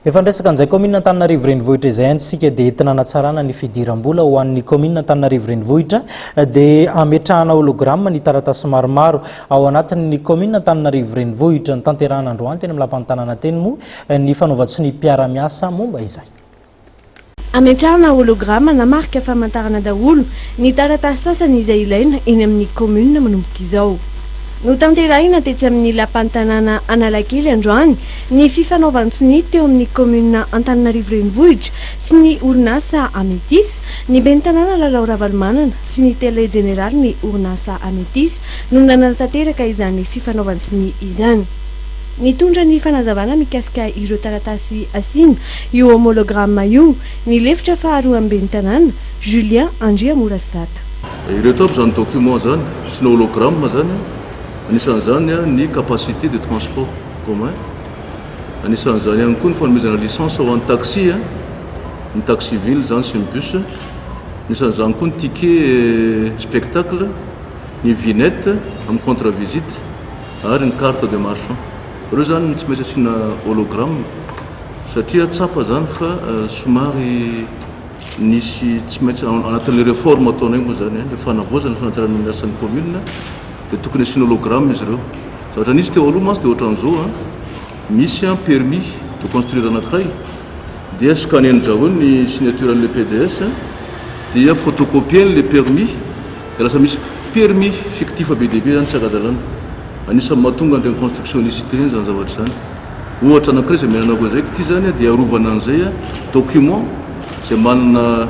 Efa ndresaka an'izay commune Antananarivo renivohitra izay antsika dia entina hanatsarana ny fidiram-bola ho an'ny commune Antananarivo renivohitra dia ametrahana hologramma ny taratasy maromaro ao anatin'ny commune Antananarivo renivohitra ny tanterahana androany teny amin'ny lapan'ny tanàna teny moa ny fanaovatsy ny mpiara-miasa momba izay. Ametrahana hologramma na marika famantarana daholo ny taratasy sasany izay ilaina eny amin'ny commune manomboka izao. No tanterahina tetsy amin'ny lapan'ny tanàna Analakely androany ny fifanaovan-tsiny teo amin'ny commune Antananarivo renivohitra sy ny orinasa Ametis, ny ben'ny tanàna Lalao Ravalomanana sy ny télé général ny orinasa Ametis no nanatateraka izany fifanaovan-tsiny izany. Nitondra ny fanazavana mikasika ireo taratasy asina io homologramma io ny lefitra faharoa amin'ny ben'ny tanàna Julien Andriamorasata. Ireto aby zany document zany sy ny hologramma zany anisan'izany ny capacité de transport commun, anisan'izany ihany koa ny fanomezana licence ho an'ny taxi, ny taxi ville zany sy ny bus, anisan'izany koa ny ticket spectacle, ny vignette amin'ny contre visite ary ny carte de marchand. Ireo zany tsy maintsy asina hologramme satria tsapa zany fa somary nisy tsy maintsy anatin'le réforme ataonay moa zany le fanavozana fanantsarana ny asan'ny commune dia tokony asina hologramme izy ireo. Zavatra nisy teo aloha mantsy dia ohatran'izao misy permis de construire anankiray dia scanner daholo ny signature an'le PDS dia photocopier le permis dia lasa misy permis fictif be dia be zany tsy ara-dalàna. Anisan'ny mahatonga an'ireny constructionniste ireny zany zavatra zany. Ohatra anankiray izay menana koa izay ity zany dia arovana an'izay document izay manana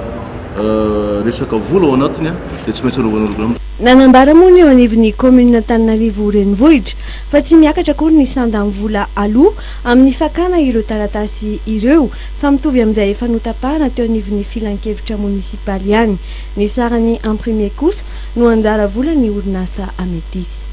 resaka vola ao anatiny dia tsy maintsy arovana hologramme. Nanambara moa ny eo anivon'ny commune Antananarivo renivohitra fa tsy miakatra akory ny sandan'ny vola aloha amin'ny fakana ireo taratasy ireo fa mitovy amin'izay efa notapahana teo anivon'ny filan-kevitra munisipaly ihany. Ny sarany imprimer kosa no anjara vola ny orinasa Ametis.